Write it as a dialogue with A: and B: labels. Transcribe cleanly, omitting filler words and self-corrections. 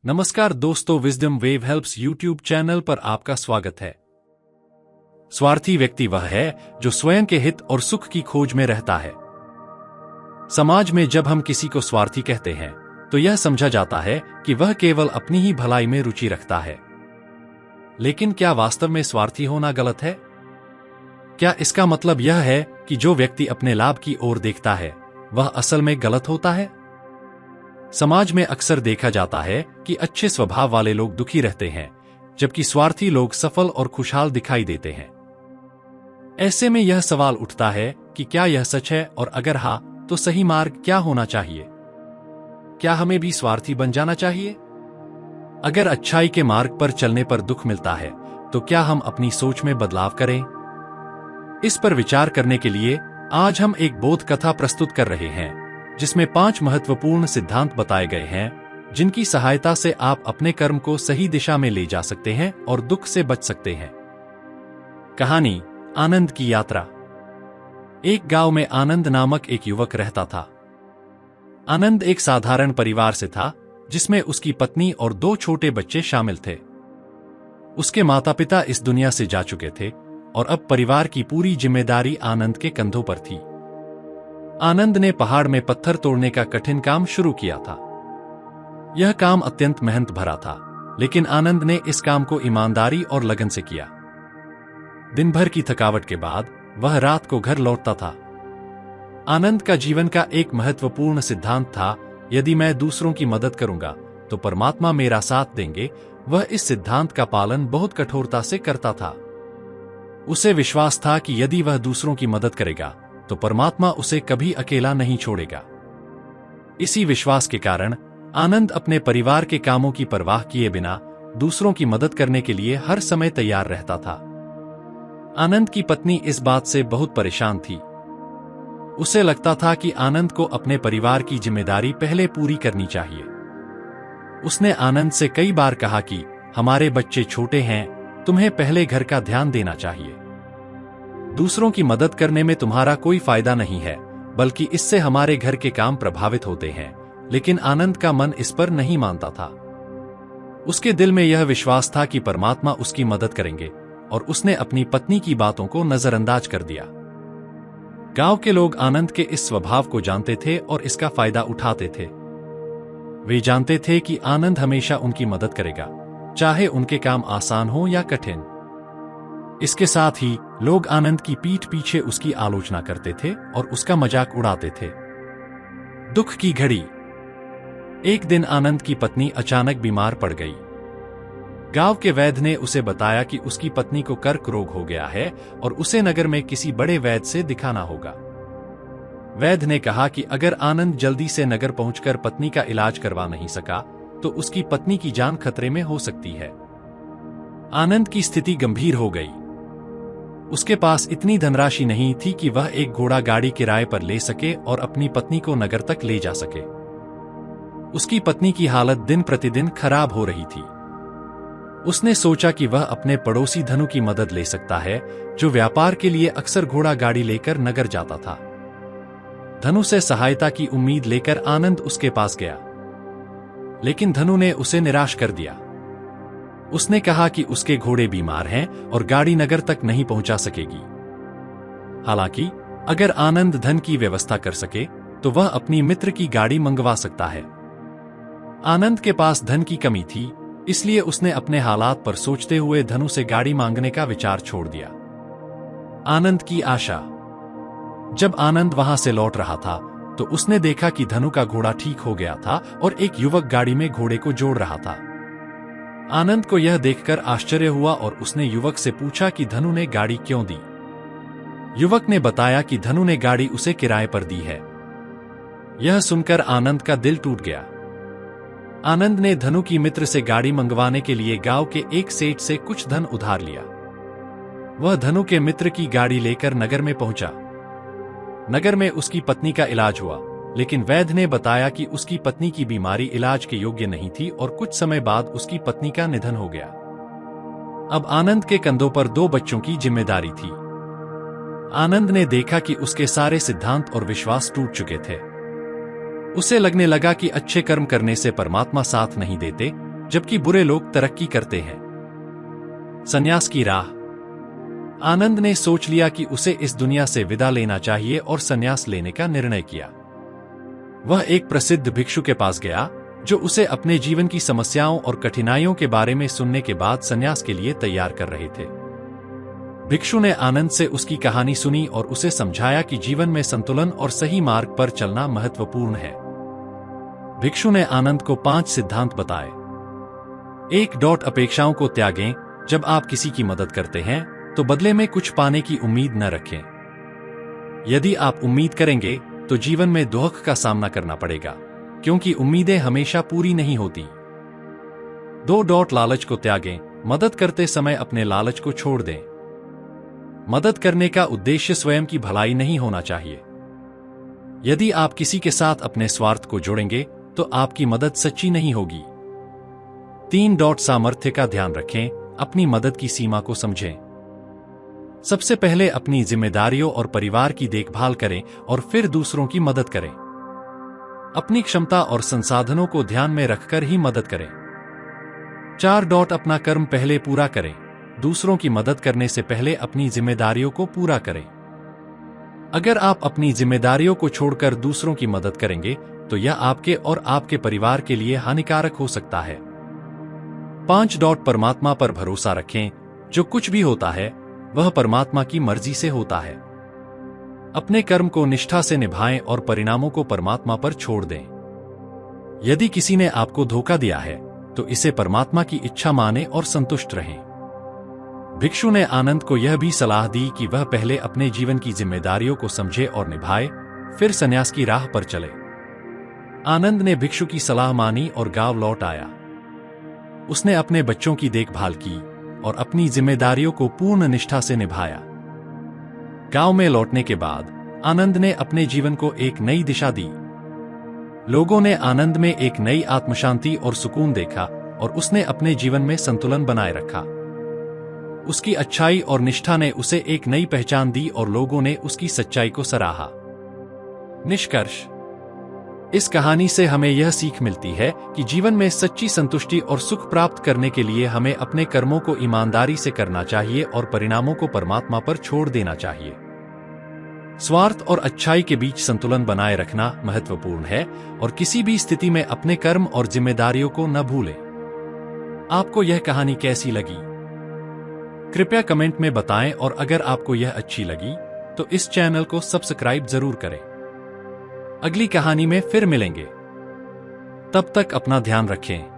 A: नमस्कार दोस्तों, wisdom wave helps YouTube channel पर आपका स्वागत है। स्वार्थी व्यक्ति वह है जो स्वयं के हित और सुख की खोज में रहता है। समाज में जब हम किसी को स्वार्थी कहते हैं तो यह समझा जाता है कि वह केवल अपनी ही भलाई में रुचि रखता है। लेकिन क्या वास्तव में स्वार्थी होना गलत है? क्या इसका मतलब यह है कि जो व्यक्ति अपने लाभ की ओर देखता है वह असल में गलत होता है? समाज में अक्सर देखा जाता है कि अच्छे स्वभाव वाले लोग दुखी रहते हैं, जबकि स्वार्थी लोग सफल और खुशहाल दिखाई देते हैं। ऐसे में यह सवाल उठता है कि क्या यह सच है, और अगर हाँ तो सही मार्ग क्या होना चाहिए? क्या हमें भी स्वार्थी बन जाना चाहिए? अगर अच्छाई के मार्ग पर चलने पर दुख मिलता है तो क्या हम अपनी सोच में बदलाव करें? इस पर विचार करने के लिए आज हम एक बोध कथा प्रस्तुत कर रहे हैं, जिसमें 5 महत्वपूर्ण सिद्धांत बताए गए हैं जिनकी सहायता से आप अपने कर्म को सही दिशा में ले जा सकते हैं और दुख से बच सकते हैं। कहानी आनंद की यात्रा। एक गांव में आनंद नामक एक युवक रहता था। आनंद एक साधारण परिवार से था, जिसमें उसकी पत्नी और 2 छोटे बच्चे शामिल थे। उसके माता पिता इस दुनिया से जा चुके थे और अब परिवार की पूरी जिम्मेदारी आनंद के कंधों पर थी। आनंद ने पहाड़ में पत्थर तोड़ने का कठिन काम शुरू किया था। यह काम अत्यंत मेहनत भरा था, लेकिन आनंद ने इस काम को ईमानदारी और लगन से किया। दिन भर की थकावट के बाद वह रात को घर लौटता था। आनंद का जीवन का एक महत्वपूर्ण सिद्धांत था, यदि मैं दूसरों की मदद करूंगा तो परमात्मा मेरा साथ देंगे। वह इस सिद्धांत का पालन बहुत कठोरता से करता था। उसे विश्वास था कि यदि वह दूसरों की मदद करेगा तो परमात्मा उसे कभी अकेला नहीं छोड़ेगा। इसी विश्वास के कारण आनंद अपने परिवार के कामों की परवाह किए बिना दूसरों की मदद करने के लिए हर समय तैयार रहता था। आनंद की पत्नी इस बात से बहुत परेशान थी। उसे लगता था कि आनंद को अपने परिवार की जिम्मेदारी पहले पूरी करनी चाहिए। उसने आनंद से कई बार कहा कि हमारे बच्चे छोटे हैं, तुम्हें पहले घर का ध्यान देना चाहिए। दूसरों की मदद करने में तुम्हारा कोई फायदा नहीं है, बल्कि इससे हमारे घर के काम प्रभावित होते हैं। लेकिन आनंद का मन इस पर नहीं मानता था। उसके दिल में यह विश्वास था कि परमात्मा उसकी मदद करेंगे, और उसने अपनी पत्नी की बातों को नजरअंदाज कर दिया। गांव के लोग आनंद के इस स्वभाव को जानते थे और इसका फायदा उठाते थे। वे जानते थे कि आनंद हमेशा उनकी मदद करेगा, चाहे उनके काम आसान हो या कठिन। इसके साथ ही लोग आनंद की पीठ पीछे उसकी आलोचना करते थे और उसका मजाक उड़ाते थे। दुख की घड़ी। एक दिन आनंद की पत्नी अचानक बीमार पड़ गई। गांव के वैद्य ने उसे बताया कि उसकी पत्नी को कर्क रोग हो गया है और उसे नगर में किसी बड़े वैद्य से दिखाना होगा। वैद्य ने कहा कि अगर आनंद जल्दी से नगर पहुंचकर पत्नी का इलाज करवा नहीं सका तो उसकी पत्नी की जान खतरे में हो सकती है। आनंद की स्थिति गंभीर हो गई। उसके पास इतनी धनराशि नहीं थी कि वह एक घोड़ा गाड़ी किराए पर ले सके और अपनी पत्नी को नगर तक ले जा सके। उसकी पत्नी की हालत दिन प्रतिदिन खराब हो रही थी। उसने सोचा कि वह अपने पड़ोसी धनु की मदद ले सकता है, जो व्यापार के लिए अक्सर घोड़ा गाड़ी लेकर नगर जाता था। धनु से सहायता की उम्मीद लेकर आनंद उसके पास गया, लेकिन धनु ने उसे निराश कर दिया। उसने कहा कि उसके घोड़े बीमार हैं और गाड़ी नगर तक नहीं पहुंचा सकेगी। हालांकि अगर आनंद धन की व्यवस्था कर सके तो वह अपनी मित्र की गाड़ी मंगवा सकता है। आनंद के पास धन की कमी थी, इसलिए उसने अपने हालात पर सोचते हुए धनु से गाड़ी मांगने का विचार छोड़ दिया। आनंद की आशा। जब आनंद वहां से लौट रहा था तो उसने देखा कि धनु का घोड़ा ठीक हो गया था और एक युवक गाड़ी में घोड़े को जोड़ रहा था। आनंद को यह देखकर आश्चर्य हुआ और उसने युवक से पूछा कि धनु ने गाड़ी क्यों दी। युवक ने बताया कि धनु ने गाड़ी उसे किराए पर दी है। यह सुनकर आनंद का दिल टूट गया। आनंद ने धनु की मित्र से गाड़ी मंगवाने के लिए गांव के एक सेठ से कुछ धन उधार लिया। वह धनु के मित्र की गाड़ी लेकर नगर में पहुंचा। नगर में उसकी पत्नी का इलाज हुआ, लेकिन वैद्य ने बताया कि उसकी पत्नी की बीमारी इलाज के योग्य नहीं थी और कुछ समय बाद उसकी पत्नी का निधन हो गया। अब आनंद के कंधों पर 2 बच्चों की जिम्मेदारी थी। आनंद ने देखा कि उसके सारे सिद्धांत और विश्वास टूट चुके थे। उसे लगने लगा कि अच्छे कर्म करने से परमात्मा साथ नहीं देते, जबकि बुरे लोग तरक्की करते हैं। संन्यास की राह। आनंद ने सोच लिया कि उसे इस दुनिया से विदा लेना चाहिए और संन्यास लेने का निर्णय किया। वह एक प्रसिद्ध भिक्षु के पास गया, जो उसे अपने जीवन की समस्याओं और कठिनाइयों के बारे में सुनने के बाद संन्यास के लिए तैयार कर रहे थे। भिक्षु ने आनंद से उसकी कहानी सुनी और उसे समझाया कि जीवन में संतुलन और सही मार्ग पर चलना महत्वपूर्ण है। भिक्षु ने आनंद को 5 सिद्धांत बताए। 1. अपेक्षाओं को त्यागें। जब आप किसी की मदद करते हैं तो बदले में कुछ पाने की उम्मीद न रखें। यदि आप उम्मीद करेंगे तो जीवन में दुख का सामना करना पड़ेगा, क्योंकि उम्मीदें हमेशा पूरी नहीं होती। 2. लालच को त्यागें। मदद करते समय अपने लालच को छोड़ दें। मदद करने का उद्देश्य स्वयं की भलाई नहीं होना चाहिए। यदि आप किसी के साथ अपने स्वार्थ को जोड़ेंगे तो आपकी मदद सच्ची नहीं होगी। 3. सामर्थ्य का ध्यान रखें। अपनी मदद की सीमा को समझें। सबसे पहले अपनी जिम्मेदारियों और परिवार की देखभाल करें और फिर दूसरों की मदद करें। अपनी क्षमता और संसाधनों को ध्यान में रखकर ही मदद करें। 4. अपना कर्म पहले पूरा करें। दूसरों की मदद करने से पहले अपनी जिम्मेदारियों को पूरा करें। अगर आप अपनी जिम्मेदारियों को छोड़कर दूसरों की मदद करेंगे तो यह आपके और आपके परिवार के लिए हानिकारक हो सकता है। 5. परमात्मा पर भरोसा रखें। जो कुछ भी होता है वह परमात्मा की मर्जी से होता है। अपने कर्म को निष्ठा से निभाएं और परिणामों को परमात्मा पर छोड़ दें। यदि किसी ने आपको धोखा दिया है तो इसे परमात्मा की इच्छा माने और संतुष्ट रहें। भिक्षु ने आनंद को यह भी सलाह दी कि वह पहले अपने जीवन की जिम्मेदारियों को समझे और निभाए, फिर संन्यास की राह पर चले। आनंद ने भिक्षु की सलाह मानी और गांव लौट आया। उसने अपने बच्चों की देखभाल की और अपनी जिम्मेदारियों को पूर्ण निष्ठा से निभाया। गांव में लौटने के बाद आनंद ने अपने जीवन को एक नई दिशा दी। लोगों ने आनंद में एक नई आत्मशांति और सुकून देखा और उसने अपने जीवन में संतुलन बनाए रखा। उसकी अच्छाई और निष्ठा ने उसे एक नई पहचान दी और लोगों ने उसकी सच्चाई को सराहा। निष्कर्ष। इस कहानी से हमें यह सीख मिलती है कि जीवन में सच्ची संतुष्टि और सुख प्राप्त करने के लिए हमें अपने कर्मों को ईमानदारी से करना चाहिए और परिणामों को परमात्मा पर छोड़ देना चाहिए। स्वार्थ और अच्छाई के बीच संतुलन बनाए रखना महत्वपूर्ण है और किसी भी स्थिति में अपने कर्म और जिम्मेदारियों को न भूलें। आपको यह कहानी कैसी लगी? कृपया कमेंट में बताएं और अगर आपको यह अच्छी लगी तो इस चैनल को सब्सक्राइब जरूर करें। अगली कहानी में फिर मिलेंगे। तब तक अपना ध्यान रखें।